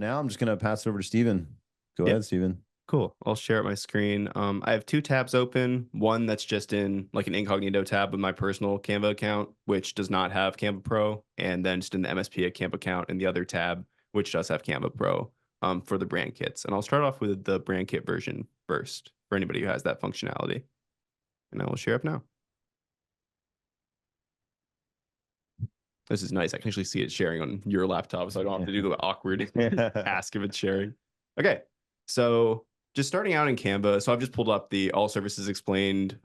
now I'm just going to pass it over to Steven. Go ahead, Steven. Cool. I'll share my screen. I have two tabs open. One that's just in like an incognito tab with my personal Canva account, which does not have Canva Pro, and then just in the MSP Camp account in the other tab, which does have Canva Pro for the brand kits. And I'll start off with the brand kit version first for anybody who has that functionality. And I will share up now. This is nice. I can actually see it sharing on your laptop, so I don't have to do the awkward ask if it's sharing. Okay, so just starting out in Canva. So I've just pulled up the All Services Explained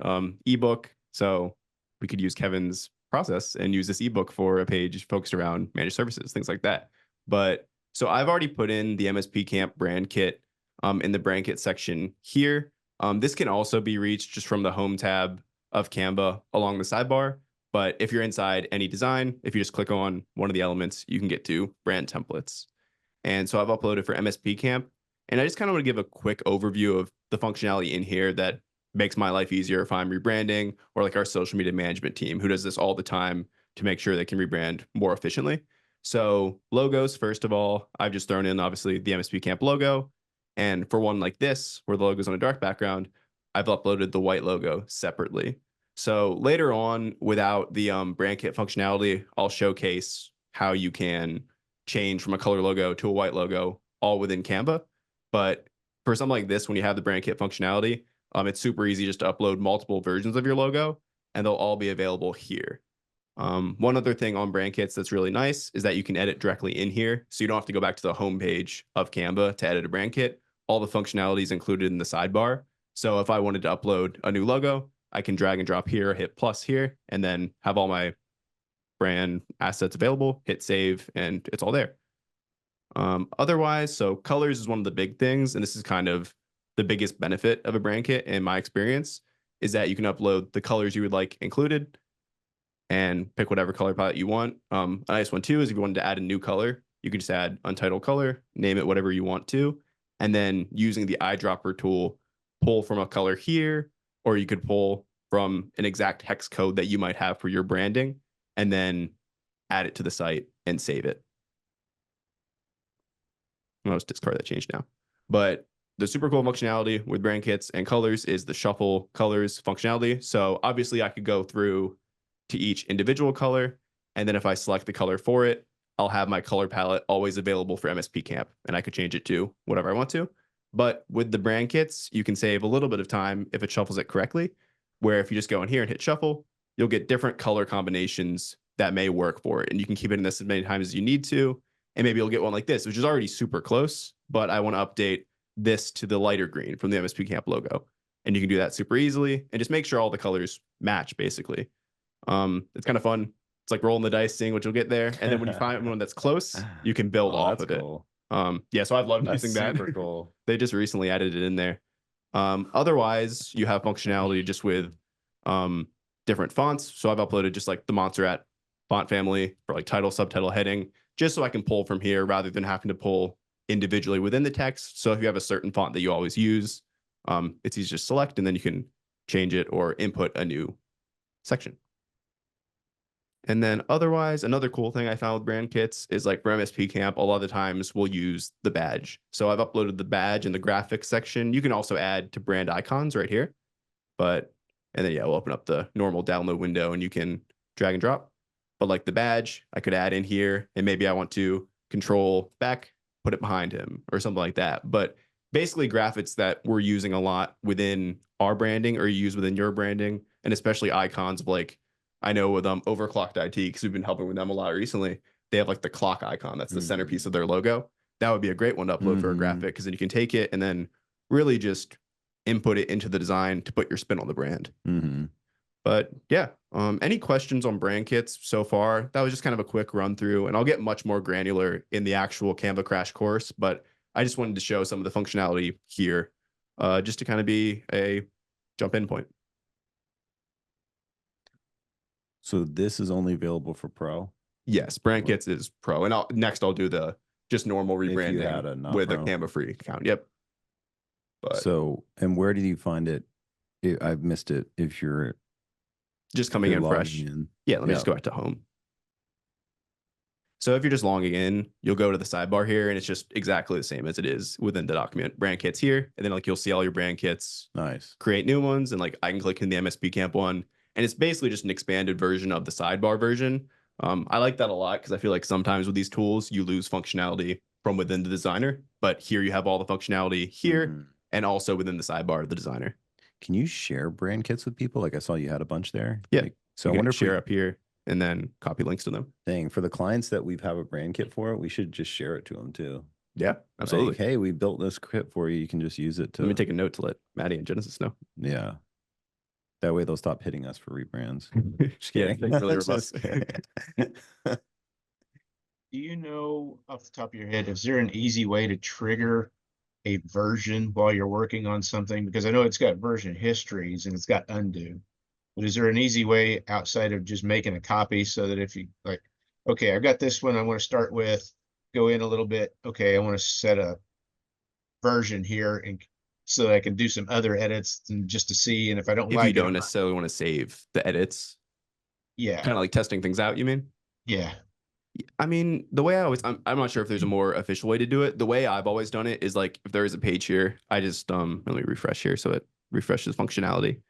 ebook. So we could use Kevin's process and use this ebook for a page focused around managed services, things like that. But so I've already put in the MSP Camp brand kit in the brand kit section here. This can also be reached just from the home tab of Canva along the sidebar. But if you're inside any design, if you just click on one of the elements, you can get to brand templates. And so I've uploaded for MSP Camp. And I just kind of want to give a quick overview of the functionality in here that makes my life easier if I'm rebranding, or like our social media management team who does this all the time to make sure they can rebrand more efficiently. So logos, first of all, I've just thrown in obviously the MSP Camp logo. And for one like this, where the logo's on a dark background, I've uploaded the white logo separately. So later on, without the brand kit functionality, I'll showcase how you can change from a color logo to a white logo all within Canva. But for something like this, when you have the brand kit functionality, it's super easy just to upload multiple versions of your logo, and they'll all be available here. One other thing on brand kits that's really nice is that you can edit directly in here. So you don't have to go back to the home page of Canva to edit a brand kit. All the functionality is included in the sidebar. So if I wanted to upload a new logo, I can drag and drop here, hit plus here, and then have all my brand assets available, hit save, and it's all there. Otherwise, so colors is one of the big things, and this is kind of the biggest benefit of a brand kit in my experience, is that you can upload the colors you would like included and pick whatever color palette you want. A nice one too is if you wanted to add a new color, you can just add untitled color, name it whatever you want to, and then using the eyedropper tool, pull from a color here, or you could pull from an exact hex code that you might have for your branding, and then add it to the site and save it. I'll just discard that change now. But the super cool functionality with brand kits and colors is the shuffle colors functionality. So obviously I could go through to each individual color, and then if I select the color for it, I'll have my color palette always available for MSP Camp, and I could change it to whatever I want to. But with the brand kits, you can save a little bit of time if it shuffles it correctly, where if you just go in here and hit shuffle, you'll get different color combinations that may work for it. And you can keep it in this as many times as you need to. And maybe you'll get one like this, which is already super close, but I want to update this to the lighter green from the MSP Camp logo. And you can do that super easily and just make sure all the colors match, basically. It's kind of fun. It's like rolling the dice, seeing what you'll get there. And then when you find one that's close, you can build off of cool. it. Yeah, so I've loved using that. Super cool. They just recently added it in there. Otherwise, you have functionality just with different fonts. So I've uploaded just like the Montserrat font family for like title, subtitle, heading, just so I can pull from here rather than having to pull individually within the text. So if you have a certain font that you always use, it's easy to just select and then you can change it or input a new section. And then otherwise, another cool thing I found with brand kits is like for MSP Camp, a lot of the times we'll use the badge. So I've uploaded the badge in the graphics section. You can also add to brand icons right here. And then, yeah, we'll open up the normal download window and you can drag and drop. But like the badge, I could add in here, and maybe I want to control back, put it behind him or something like that. But basically graphics that we're using a lot within our branding or use within your branding, and especially icons of like, I know with Overclocked IT, because we've been helping with them a lot recently, they have like the clock icon. That's the centerpiece of their logo. That would be a great one to upload for a graphic, because then you can take it and then really just input it into the design to put your spin on the brand. But yeah, any questions on brand kits so far? That was just kind of a quick run through, and I'll get much more granular in the actual Canva crash course, but I just wanted to show some of the functionality here just to kind of be a jump in point. So this is only available for Pro? Yes, brand kits is Pro, and next I'll do the just normal rebranding with a Canva free account. Yep. But so, and where did you find it? I've missed it. If you're just coming in fresh. Yeah, let me just go back to home. So if you're just logging in, you'll go to the sidebar here, and it's just exactly the same as it is within the document. Brand kits here, and then like you'll see all your brand kits. Nice. Create new ones, and like I can click in the MSP Camp one, and it's basically just an expanded version of the sidebar version. I like that a lot because I feel like sometimes with these tools you lose functionality from within the designer, but here you have all the functionality here and also within the sidebar of the designer. Can you share brand kits with people? Like I saw you had a bunch there. Yeah. Like, so You I can wonder if share up here and then copy links to them. thing for the clients that we have a brand kit for, we should just share it to them too. Yeah, absolutely. Like, hey, we built this kit for you. You can just use it to. Let me take a note to let Maddie and Genesis know. Yeah. That way they'll stop hitting us for rebrands. Just Yeah, kidding. really Just robust. Do you know off the top of your head, is there an easy way to trigger a version while you're working on something? Because I know it's got version histories and it's got undo. But is there an easy way outside of just making a copy so that if you like, okay, I've got this one I want to start with, go in a little bit. Okay, I want to set a version here and so that I can do some other edits and just to see. And if I don't If like you don't it, necessarily want to save the edits, yeah, kind of like testing things out, you mean? yeah. I mean, the way I always, I'm not sure if there's a more official way to do it. The way I've always done it is like, if there is a page here, I just, let me refresh here so it refreshes functionality.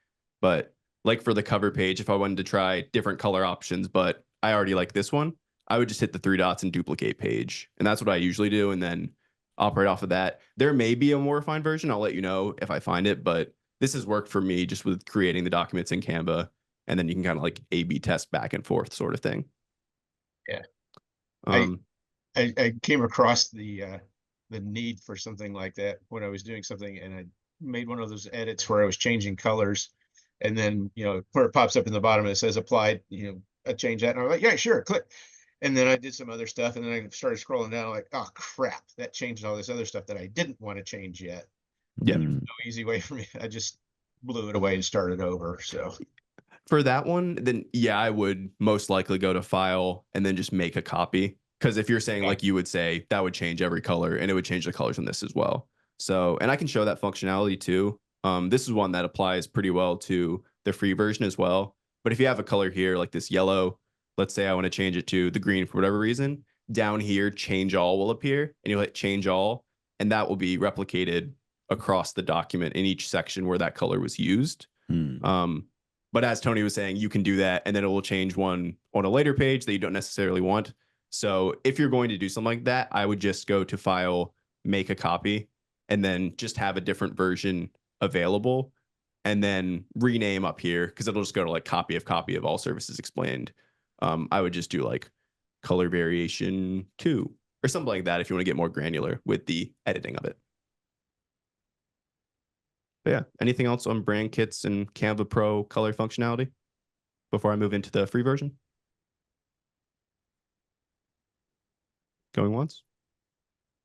But like for the cover page, if I wanted to try different color options, but I already like this one, I would just hit the 3 dots and duplicate page. And that's what I usually do. And then operate off of that. There may be a more refined version. I'll let you know if I find it, but this has worked for me just with creating the documents in Canva. And then you can kind of like A/B test back and forth sort of thing. Yeah. Um, I came across the need for something like that when I was doing something, and I made one of those edits where I was changing colors, and then where it pops up in the bottom and it says applied, I change that, and I'm like, yeah, sure, click. And then I did some other stuff, and then I started scrolling down, like, oh crap, that changed all this other stuff that I didn't want to change yet. Yeah. There's no easy way for me. I just blew it away and started over. So for that one, then yeah, I would most likely go to file and then just make a copy. Because if you're saying like you would say that would change every color and it would change the colors on this as well. So, and I can show that functionality too. This is one that applies pretty well to the free version as well. But if you have a color here like this yellow, let's say I want to change it to the green for whatever reason, down here, change all will appear and you'll hit change all, and that will be replicated across the document in each section where that color was used. But as Tony was saying, you can do that and then it will change one on a later page that you don't necessarily want. So if you're going to do something like that, I would just go to file, make a copy, and then just have a different version available and then rename up here because it'll just go to like copy of all services explained. I would just do like color variation 2 or something like that if you want to get more granular with the editing of it. But yeah, anything else on brand kits and Canva Pro color functionality before I move into the free version? Going once?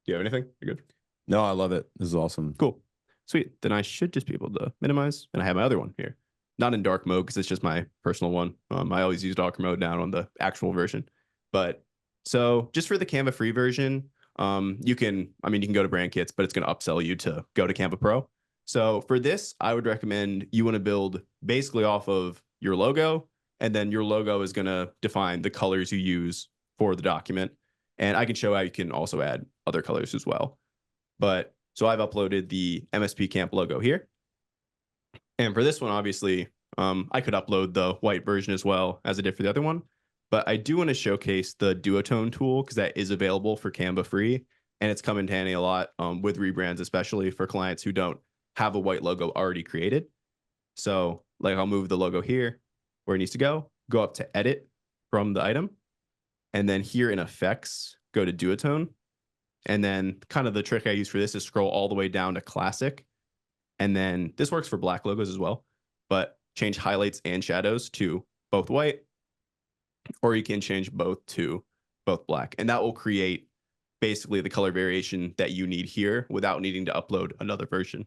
Do you have anything? You're good. No, I love it. This is awesome. Cool. Sweet. Then I should just be able to minimize. And I have my other one here. Not in dark mode because it's just my personal one. I always use dark mode down on the actual version. But so just for the Canva free version, you can go to brand kits, but it's going to upsell you to go to Canva Pro. So for this, I would recommend you want to build basically off of your logo, and then your logo is going to define the colors you use for the document. And I can show how you can also add other colors as well. But so I've uploaded the MSP Camp logo here. And for this one, obviously, I could upload the white version as well as I did for the other one. But I do want to showcase the duotone tool because that is available for Canva free. And it's come in handy a lot with rebrands, especially for clients who don't have a white logo already created. So like I'll move the logo here where it needs to go up to edit from the item. And then here in effects, go to duotone. And then kind of the trick I use for this is scroll all the way down to classic. And then this works for black logos as well, but change highlights and shadows to both white, or you can change both to both black. And that will create basically the color variation that you need here without needing to upload another version.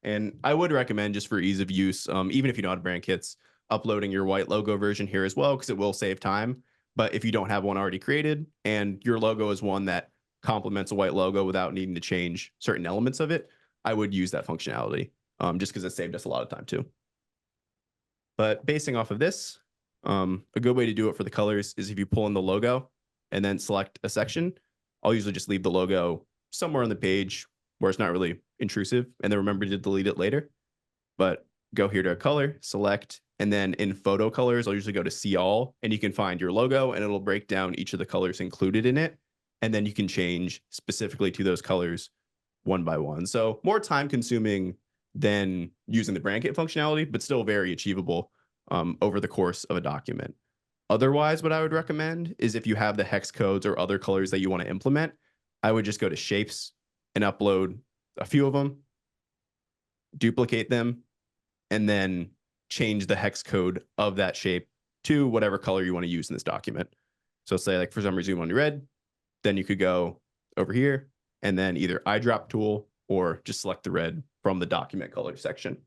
And I would recommend, just for ease of use, even if you don't have brand kits, uploading your white logo version here as well, because it will save time. But if you don't have one already created and your logo is one that complements a white logo without needing to change certain elements of it, I would use that functionality just because it saved us a lot of time too. But basing off of this, a good way to do it for the colors is if you pull in the logo and then select a section, I'll usually just leave the logo somewhere on the page where it's not really intrusive, and then remember to delete it later. But go here to color, select, and then in photo colors, I'll usually go to see all, and you can find your logo and it'll break down each of the colors included in it. And then you can change specifically to those colors one by one. So more time consuming than using the brand kit functionality, but still very achievable over the course of a document. Otherwise, what I would recommend is if you have the hex codes or other colors that you want to implement, I would just go to shapes and upload a few of them, duplicate them, and then change the hex code of that shape to whatever color you want to use in this document. So say like for some reason you want red, then you could go over here and then either eyedrop tool or just select the red from the document color section.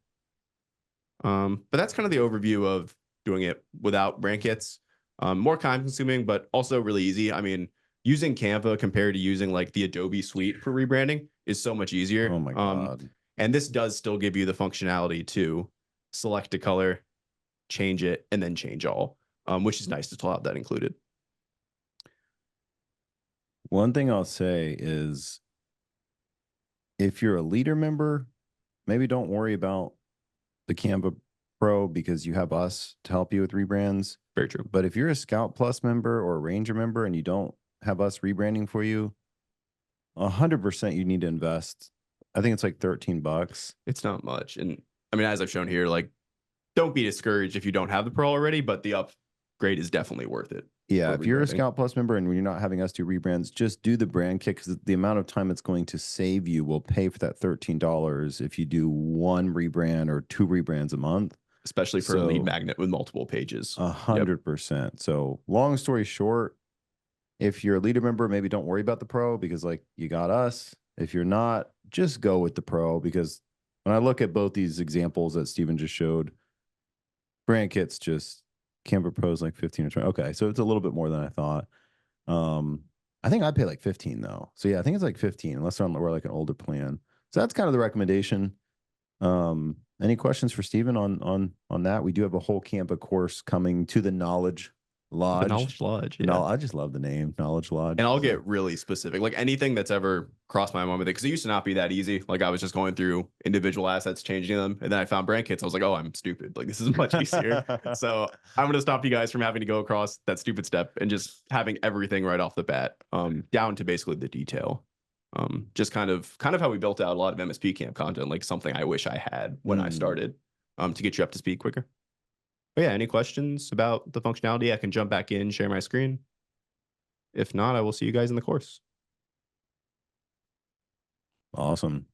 But that's kind of the overview of doing it without brand kits. More time consuming, but also really easy. I mean, using Canva compared to using like the Adobe suite for rebranding is so much easier. Oh my God. And this does still give you the functionality to select a color, change it, and then change all, which is nice to still have that included. One thing I'll say is if you're a leader member, maybe don't worry about the Canva Pro because you have us to help you with rebrands. Very true. But if you're a Scout Plus member or a Ranger member and you don't have us rebranding for you, 100% you need to invest. I think it's like $13. It's not much. And I mean, as I've shown here, like, don't be discouraged if you don't have the Pro already, but the upgrade is definitely worth it. Yeah, if you're a rebranding. Scout Plus member and you're not having us do rebrands, just do the brand kit because the amount of time it's going to save you will pay for that $13 if you do one rebrand or two rebrands a month. Especially for a lead magnet with multiple pages. 100%. So long story short, if you're a leader member, maybe don't worry about the Pro because like you got us. If you're not, just go with the Pro because when I look at both these examples that Steven just showed, brand kits just Canva Pro is like 15 or 20. Okay, so it's a little bit more than I thought. I think I'd pay like 15 though. So yeah, I think it's like 15 unless we're like an older plan. So that's kind of the recommendation. Any questions for Steven on that? We do have a whole Canva course coming to the Knowledge Lodge. The Knowledge Lodge. Yeah. No, I just love the name Knowledge Lodge. And I'll get really specific, like anything that's ever crossed my mind with it, because it used to not be that easy. Like I was just going through individual assets, changing them, and then I found brand kits. I was like, oh, I'm stupid. Like this is much easier. So I'm going to stop you guys from having to go across that stupid step and just having everything right off the bat, down to basically the detail. Just kind of how we built out a lot of MSP Camp content, like something I wish I had when I started, to get you up to speed quicker. But yeah, any questions about the functionality? I can jump back in, share my screen. If not, I will see you guys in the course. Awesome.